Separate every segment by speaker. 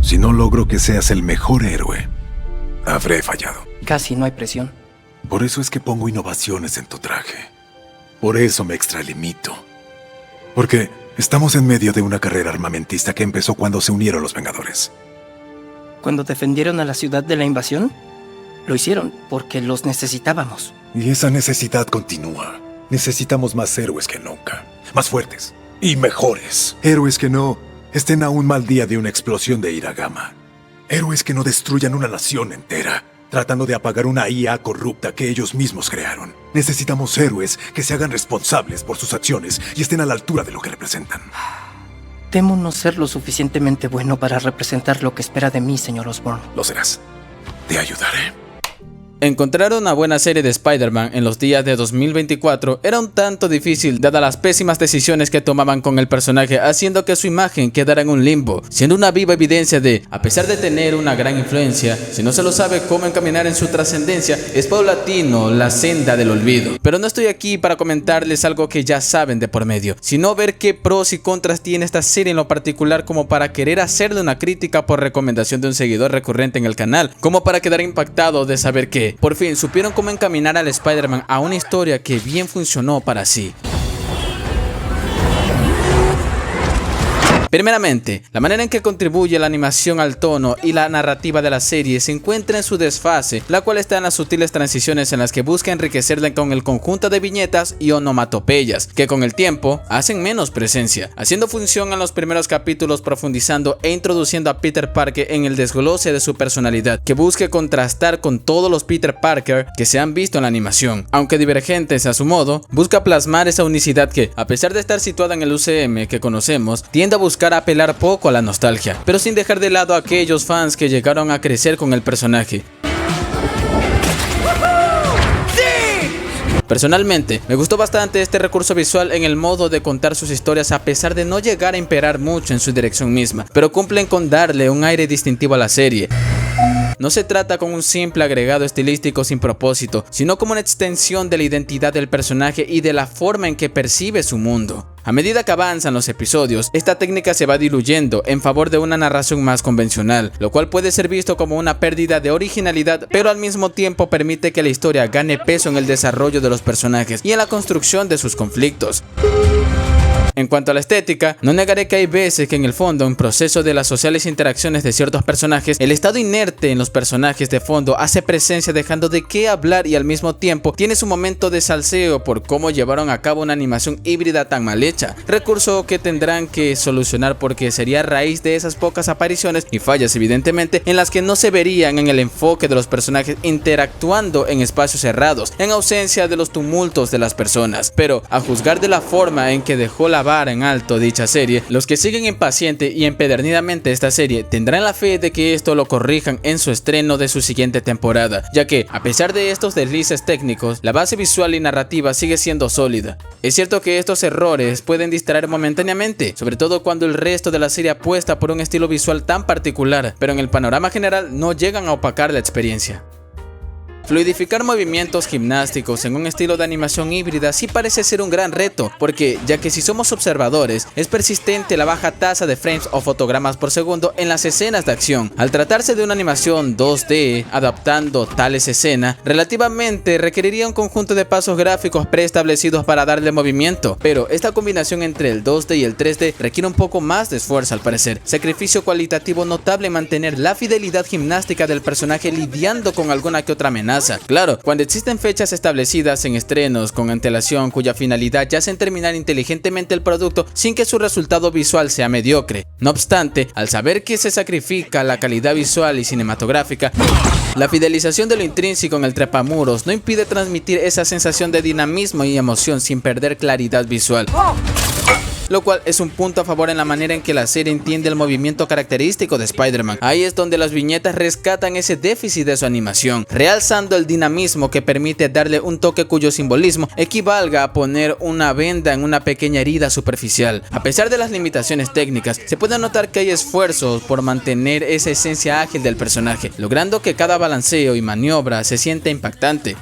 Speaker 1: Si no logro que seas el mejor héroe, habré fallado.
Speaker 2: Casi no hay presión.
Speaker 1: Por eso es que pongo innovaciones en tu traje. Por eso me extralimito. Porque estamos en medio de una carrera armamentista que empezó cuando se unieron los Vengadores.
Speaker 2: Cuando defendieron a la ciudad de la invasión, lo hicieron porque los necesitábamos.
Speaker 1: Y esa necesidad continúa. Necesitamos más héroes que nunca. Más fuertes y mejores. Héroes que no estén a un mal día de una explosión de Hiragama. Héroes que no destruyan una nación entera, tratando de apagar una IA corrupta que ellos mismos crearon. Necesitamos héroes que se hagan responsables por sus acciones y estén a la altura de lo que representan.
Speaker 2: Temo no ser lo suficientemente bueno para representar lo que espera de mí, señor Osborn.
Speaker 1: Lo serás. Te ayudaré.
Speaker 3: Encontrar una buena serie de Spider-Man en los días de 2024 era un tanto difícil dadas las pésimas decisiones que tomaban con el personaje, haciendo que su imagen quedara en un limbo, siendo una viva evidencia de, a pesar de tener una gran influencia, si no se lo sabe cómo encaminar en su trascendencia, es paulatino la senda del olvido. Pero no estoy aquí para comentarles algo que ya saben de por medio, sino ver qué pros y contras tiene esta serie en lo particular, como para querer hacerle una crítica por recomendación de un seguidor recurrente en el canal, como para quedar impactado de saber que por fin supieron cómo encaminar al Spider-Man a una historia que bien funcionó para sí. Primeramente, la manera en que contribuye la animación al tono y la narrativa de la serie se encuentra en su desfase, la cual está en las sutiles transiciones en las que busca enriquecerla con el conjunto de viñetas y onomatopeyas, que con el tiempo hacen menos presencia, haciendo función en los primeros capítulos, profundizando e introduciendo a Peter Parker en el desglose de su personalidad, que busque contrastar con todos los Peter Parker que se han visto en la animación. Aunque divergentes a su modo, busca plasmar esa unicidad que, a pesar de estar situada en el UCM que conocemos, tiende a buscar apelar poco a la nostalgia, pero sin dejar de lado a aquellos fans que llegaron a crecer con el personaje. Personalmente, me gustó bastante este recurso visual en el modo de contar sus historias, a pesar de no llegar a imperar mucho en su dirección misma, pero cumplen con darle un aire distintivo a la serie. No se trata con un simple agregado estilístico sin propósito, sino como una extensión de la identidad del personaje y de la forma en que percibe su mundo. A medida que avanzan los episodios, esta técnica se va diluyendo en favor de una narración más convencional, lo cual puede ser visto como una pérdida de originalidad, pero al mismo tiempo permite que la historia gane peso en el desarrollo de los personajes y en la construcción de sus conflictos. En cuanto a la estética, no negaré que hay veces que en el fondo, en proceso de las sociales interacciones de ciertos personajes, el estado inerte en los personajes de fondo hace presencia, dejando de qué hablar, y al mismo tiempo tiene su momento de salseo por cómo llevaron a cabo una animación híbrida tan mal hecha, recurso que tendrán que solucionar porque sería a raíz de esas pocas apariciones y fallas evidentemente en las que no se verían en el enfoque de los personajes interactuando en espacios cerrados, en ausencia de los tumultos de las personas. Pero a juzgar de la forma en que dejó la vara en alto dicha serie, los que siguen impaciente y empedernidamente esta serie tendrán la fe de que esto lo corrijan en su estreno de su siguiente temporada, ya que a pesar de estos deslices técnicos, la base visual y narrativa sigue siendo sólida. Es cierto que estos errores pueden distraer momentáneamente, sobre todo cuando el resto de la serie apuesta por un estilo visual tan particular, pero en el panorama general no llegan a opacar la experiencia. Fluidificar movimientos gimnásticos en un estilo de animación híbrida sí parece ser un gran reto, porque ya que si somos observadores, es persistente la baja tasa de frames o fotogramas por segundo en las escenas de acción. Al tratarse de una animación 2D, adaptando tales escenas, relativamente requeriría un conjunto de pasos gráficos preestablecidos para darle movimiento, pero esta combinación entre el 2D y el 3D requiere un poco más de esfuerzo al parecer, sacrificio cualitativo notable en mantener la fidelidad gimnástica del personaje lidiando con alguna que otra amenaza. Claro, cuando existen fechas establecidas en estrenos con antelación cuya finalidad ya es en terminar inteligentemente el producto sin que su resultado visual sea mediocre. No obstante, al saber que se sacrifica la calidad visual y cinematográfica, la fidelización de lo intrínseco en el trepamuros no impide transmitir esa sensación de dinamismo y emoción sin perder claridad visual, lo cual es un punto a favor en la manera en que la serie entiende el movimiento característico de Spider-Man. Ahí es donde las viñetas rescatan ese déficit de su animación, realzando el dinamismo que permite darle un toque cuyo simbolismo equivalga a poner una venda en una pequeña herida superficial. A pesar de las limitaciones técnicas, se puede notar que hay esfuerzos por mantener esa esencia ágil del personaje, logrando que cada balanceo y maniobra se sienta impactante.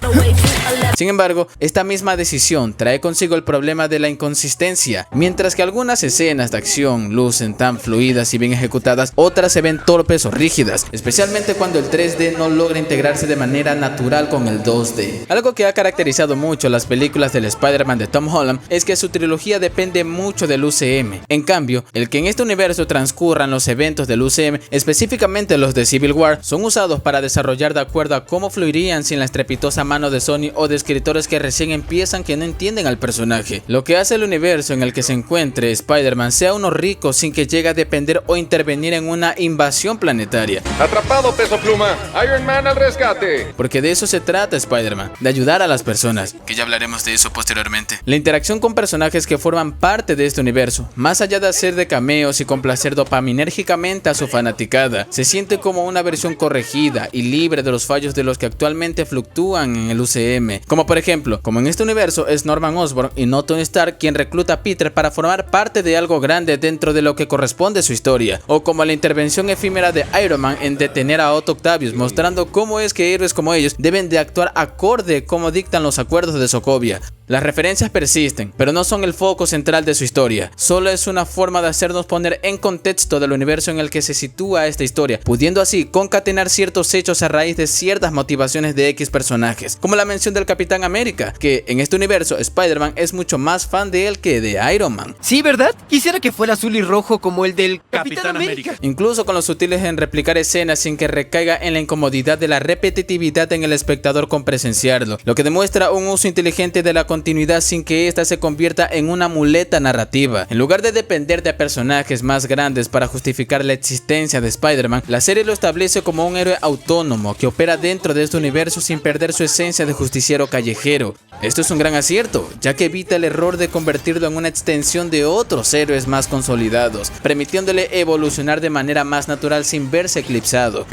Speaker 3: Sin embargo, esta misma decisión trae consigo el problema de la inconsistencia. Mientras que algunas escenas de acción lucen tan fluidas y bien ejecutadas, otras se ven torpes o rígidas, especialmente cuando el 3D no logra integrarse de manera natural con el 2D. Algo que ha caracterizado mucho las películas del Spider-Man de Tom Holland es que su trilogía depende mucho del UCM. En cambio, el que en este universo transcurran los eventos del UCM, específicamente los de Civil War, son usados para desarrollar de acuerdo a cómo fluirían sin la estrepitosa mano de Sony o de escritores que recién empiezan que no entienden al personaje, lo que hace el universo en el que se encuentre Spider-Man sea uno rico sin que llegue a depender o intervenir en una invasión planetaria.
Speaker 4: Atrapado, Peso Pluma. Iron Man al rescate.
Speaker 3: Porque de eso se trata Spider-Man, de ayudar a las personas, que ya hablaremos de eso posteriormente. La interacción con personajes que forman parte de este universo, más allá de hacer de cameos y complacer dopaminérgicamente a su fanaticada, se siente como una versión corregida y libre de los fallos de los que actualmente fluctúan en el UCM, como por ejemplo, como en este universo es Norman Osborn y no Tony Stark quien recluta a Peter para formar parte de algo grande dentro de lo que corresponde a su historia, o como la intervención efímera de Iron Man en detener a Otto Octavius, mostrando cómo es que héroes como ellos deben de actuar acorde como dictan los acuerdos de Sokovia. Las referencias persisten, pero no son el foco central de su historia, solo es una forma de hacernos poner en contexto del universo en el que se sitúa esta historia, pudiendo así concatenar ciertos hechos a raíz de ciertas motivaciones de X personajes, como la mención del Capitán América, que en este universo Spider-Man es mucho más fan de él que de Iron Man.
Speaker 2: Sí, ¿verdad? Quisiera que fuera azul y rojo como el del Capitán América.
Speaker 3: Incluso con los sutiles en replicar escenas sin que recaiga en la incomodidad de la repetitividad en el espectador con presenciarlo, lo que demuestra un uso inteligente de la continuidad sin que ésta se convierta en una muleta narrativa. En lugar de depender de personajes más grandes para justificar la existencia de Spider-Man, la serie lo establece como un héroe autónomo que opera dentro de este universo sin perder su esencia de justiciero callejero. Esto es un gran acierto, ya que evita el error de convertirlo en una extensión de otros héroes más consolidados, permitiéndole evolucionar de manera más natural sin verse eclipsado.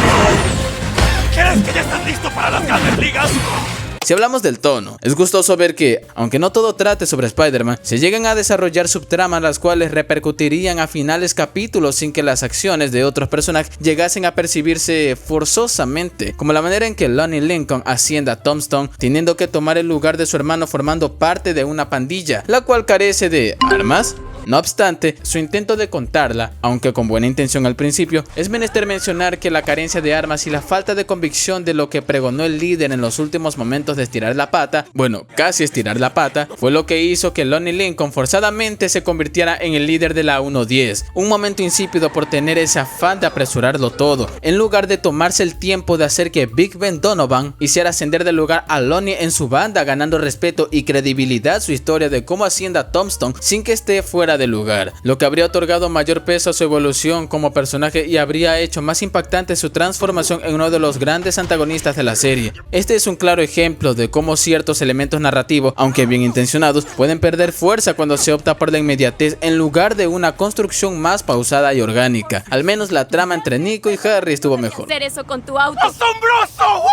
Speaker 5: ¿Crees que ya estás listo para las grandes ligas?
Speaker 3: Si hablamos del tono, es gustoso ver que, aunque no todo trate sobre Spider-Man, se llegan a desarrollar subtramas las cuales repercutirían a finales capítulos sin que las acciones de otros personajes llegasen a percibirse forzosamente, como la manera en que Lonnie Lincoln asciende a Tombstone teniendo que tomar el lugar de su hermano formando parte de una pandilla, la cual carece de armas. No obstante, su intento de contarla, aunque con buena intención al principio, es menester mencionar que la carencia de armas y la falta de convicción de lo que pregonó el líder en los últimos momentos de estirar la pata, bueno, casi estirar la pata, fue lo que hizo que Lonnie Lincoln forzadamente se convirtiera en el líder de la 110, un momento insípido por tener ese afán de apresurarlo todo, en lugar de tomarse el tiempo de hacer que Big Ben Donovan hiciera ascender del lugar a Lonnie en su banda, ganando respeto y credibilidad su historia de cómo asciende a Tombstone sin que esté fuera de lugar, lo que habría otorgado mayor peso a su evolución como personaje y habría hecho más impactante su transformación en uno de los grandes antagonistas de la serie. Este es un claro ejemplo de cómo ciertos elementos narrativos, aunque bien intencionados, pueden perder fuerza cuando se opta por la inmediatez en lugar de una construcción más pausada y orgánica. Al menos la trama entre Nico y Harry estuvo mejor.
Speaker 6: Hacer eso con tu auto.
Speaker 5: ¡Asombroso!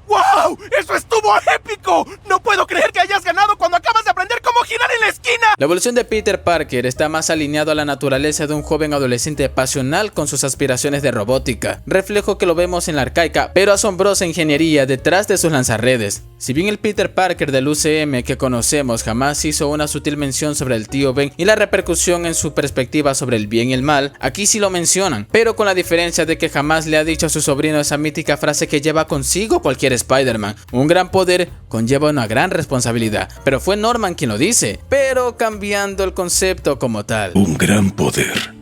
Speaker 5: ¡Wow! ¡Eso estuvo épico! No puedo creer que hayas ganado cuando acabas de aprender cómo girar en la esquina.
Speaker 3: La evolución de Peter Parker está más alineado a la naturaleza de un joven adolescente pasional con sus aspiraciones de robótica, reflejo que lo vemos en la arcaica pero asombrosa ingeniería detrás de sus lanzarredes. Si bien el Peter Parker del UCM que conocemos jamás hizo una sutil mención sobre el tío Ben y la repercusión en su perspectiva sobre el bien y el mal, aquí sí lo mencionan, pero con la diferencia de que jamás le ha dicho a su sobrino esa mítica frase que lleva consigo cualquier Spider-Man: un gran poder conlleva una gran responsabilidad, pero fue Norman quien lo dice, pero cambiando el concepto como tal.
Speaker 1: Un gran poder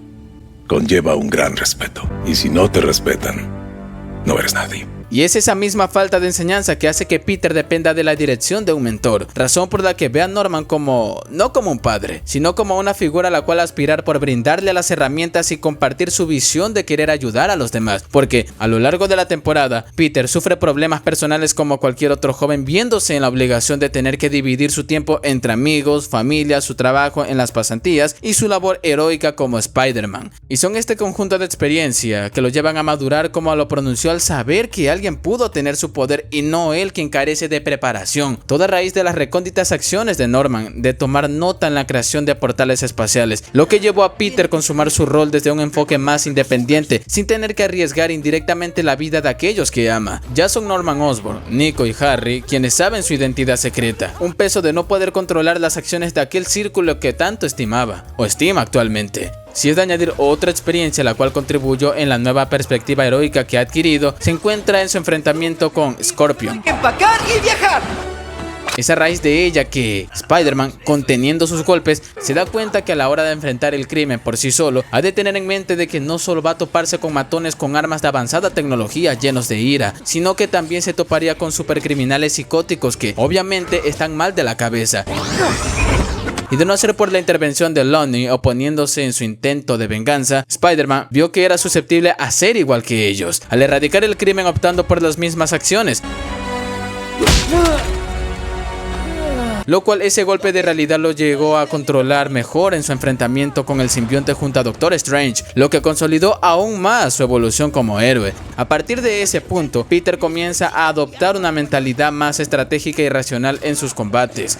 Speaker 1: conlleva un gran respeto, y si no te respetan, no eres nadie.
Speaker 3: Y es esa misma falta de enseñanza que hace que Peter dependa de la dirección de un mentor, razón por la que ve a Norman como, no como un padre, sino como una figura a la cual aspirar por brindarle las herramientas y compartir su visión de querer ayudar a los demás, porque a lo largo de la temporada, Peter sufre problemas personales como cualquier otro joven, viéndose en la obligación de tener que dividir su tiempo entre amigos, familia, su trabajo en las pasantías y su labor heroica como Spider-Man. Y son este conjunto de experiencia que lo llevan a madurar, como lo pronunció al saber que alguien alguien pudo tener su poder y no él, quien carece de preparación. Toda a raíz de las recónditas acciones de Norman de tomar nota en la creación de portales espaciales, lo que llevó a Peter a consumar su rol desde un enfoque más independiente, sin tener que arriesgar indirectamente la vida de aquellos que ama. Ya son Norman Osborn, Nico y Harry quienes saben su identidad secreta, un peso de no poder controlar las acciones de aquel círculo que tanto estimaba, o estima actualmente. Si es de añadir otra experiencia la cual contribuyó en la nueva perspectiva heroica que ha adquirido, se encuentra en su enfrentamiento con Scorpion.
Speaker 2: ¡Empacar y viajar!
Speaker 3: Es a raíz de ella que Spider-Man, conteniendo sus golpes, se da cuenta que a la hora de enfrentar el crimen por sí solo, ha de tener en mente de que no solo va a toparse con matones con armas de avanzada tecnología llenos de ira, sino que también se toparía con supercriminales psicóticos que obviamente están mal de la cabeza. Y de no ser por la intervención de Lonnie oponiéndose en su intento de venganza, Spider-Man vio que era susceptible a ser igual que ellos, al erradicar el crimen optando por las mismas acciones. Lo cual ese golpe de realidad lo llegó a controlar mejor en su enfrentamiento con el simbionte junto a Doctor Strange, lo que consolidó aún más su evolución como héroe. A partir de ese punto, Peter comienza a adoptar una mentalidad más estratégica y racional en sus combates,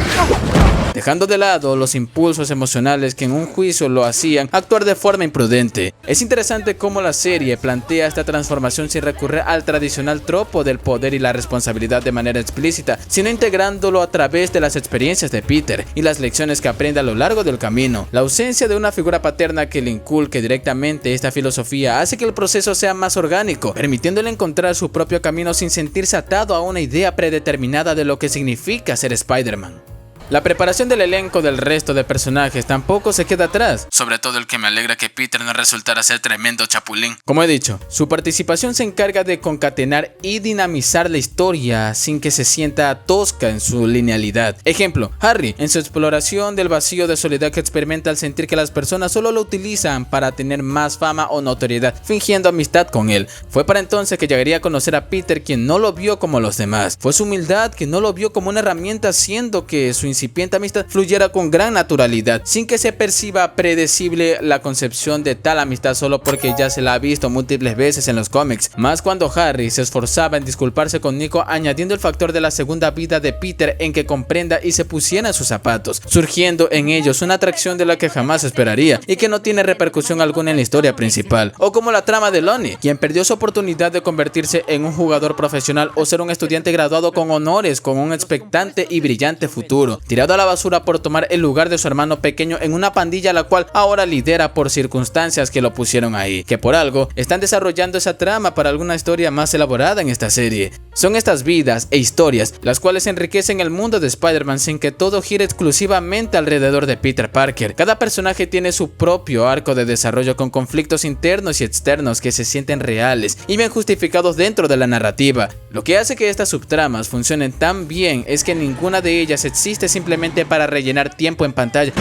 Speaker 3: dejando de lado los impulsos emocionales que en un juicio lo hacían actuar de forma imprudente. Es interesante cómo la serie plantea esta transformación sin recurrir al tradicional tropo del poder y la responsabilidad de manera explícita, sino integrándolo a través de las experiencias de Peter y las lecciones que aprende a lo largo del camino. La ausencia de una figura paterna que le inculque directamente esta filosofía hace que el proceso sea más orgánico, permitiéndole encontrar su propio camino sin sentirse atado a una idea predeterminada de lo que significa ser Spider-Man. La preparación del elenco del resto de personajes tampoco se queda atrás, sobre todo el que me alegra que Peter no resultara ser tremendo chapulín. Como he dicho, su participación se encarga de concatenar y dinamizar la historia sin que se sienta tosca en su linealidad. Ejemplo, Harry, en su exploración del vacío de soledad que experimenta al sentir que las personas solo lo utilizan para tener más fama o notoriedad, fingiendo amistad con él. Fue para entonces que llegaría a conocer a Peter, quien no lo vio como los demás. Fue su humildad que no lo vio como una herramienta, haciendo que su incipiente amistad fluyera con gran naturalidad, sin que se perciba predecible la concepción de tal amistad solo porque ya se la ha visto múltiples veces en los cómics, más cuando Harry se esforzaba en disculparse con Nico, añadiendo el factor de la segunda vida de Peter en que comprenda y se pusiera en sus zapatos, surgiendo en ellos una atracción de la que jamás esperaría y que no tiene repercusión alguna en la historia principal, o como la trama de Lonnie, quien perdió su oportunidad de convertirse en un jugador profesional o ser un estudiante graduado con honores con un expectante y brillante futuro, tirado a la basura por tomar el lugar de su hermano pequeño en una pandilla la cual ahora lidera por circunstancias que lo pusieron ahí, que por algo están desarrollando esa trama para alguna historia más elaborada en esta serie. Son estas vidas e historias las cuales enriquecen el mundo de Spider-Man sin que todo gire exclusivamente alrededor de Peter Parker. Cada personaje tiene su propio arco de desarrollo con conflictos internos y externos que se sienten reales y bien justificados dentro de la narrativa. Lo que hace que estas subtramas funcionen tan bien es que ninguna de ellas existe simplemente para rellenar tiempo en pantalla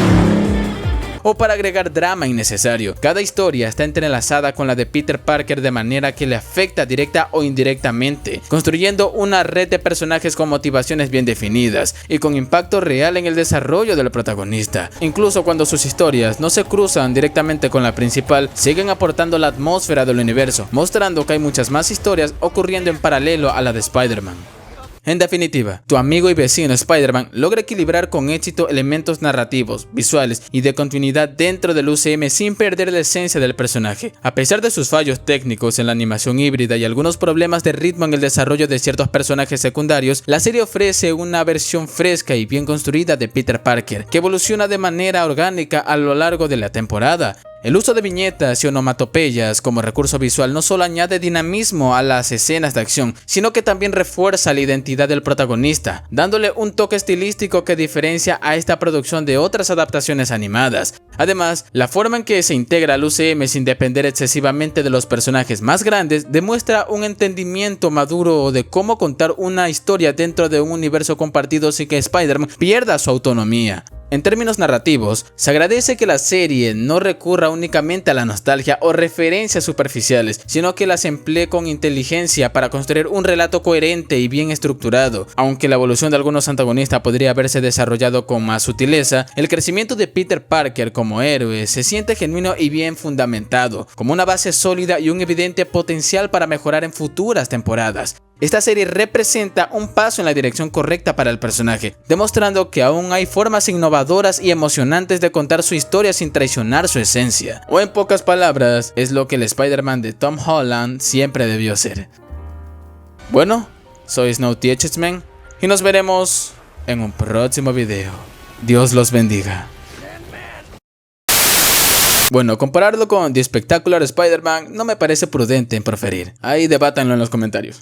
Speaker 3: o para agregar drama innecesario. Cada historia está entrelazada con la de Peter Parker de manera que le afecta directa o indirectamente, construyendo una red de personajes con motivaciones bien definidas y con impacto real en el desarrollo del protagonista. Incluso cuando sus historias no se cruzan directamente con la principal, siguen aportando la atmósfera del universo, mostrando que hay muchas más historias ocurriendo en paralelo a la de Spider-Man. En definitiva, tu amigo y vecino Spider-Man logra equilibrar con éxito elementos narrativos, visuales y de continuidad dentro del UCM sin perder la esencia del personaje. A pesar de sus fallos técnicos en la animación híbrida y algunos problemas de ritmo en el desarrollo de ciertos personajes secundarios, la serie ofrece una versión fresca y bien construida de Peter Parker, que evoluciona de manera orgánica a lo largo de la temporada. El uso de viñetas y onomatopeyas como recurso visual no solo añade dinamismo a las escenas de acción, sino que también refuerza la identidad del protagonista, dándole un toque estilístico que diferencia a esta producción de otras adaptaciones animadas. Además, la forma en que se integra al UCM sin depender excesivamente de los personajes más grandes demuestra un entendimiento maduro de cómo contar una historia dentro de un universo compartido sin que Spider-Man pierda su autonomía. En términos narrativos, se agradece que la serie no recurra únicamente a la nostalgia o referencias superficiales, sino que las emplee con inteligencia para construir un relato coherente y bien estructurado. Aunque la evolución de algunos antagonistas podría haberse desarrollado con más sutileza, el crecimiento de Peter Parker como héroe se siente genuino y bien fundamentado, como una base sólida y un evidente potencial para mejorar en futuras temporadas. Esta serie representa un paso en la dirección correcta para el personaje, demostrando que aún hay formas innovadoras y emocionantes de contar su historia sin traicionar su esencia. O en pocas palabras, es lo que el Spider-Man de Tom Holland siempre debió ser. Bueno, soy SnowTHman y nos veremos en un próximo video. Dios los bendiga. Bueno, compararlo con The Spectacular Spider-Man no me parece prudente en proferir. Ahí debátanlo en los comentarios.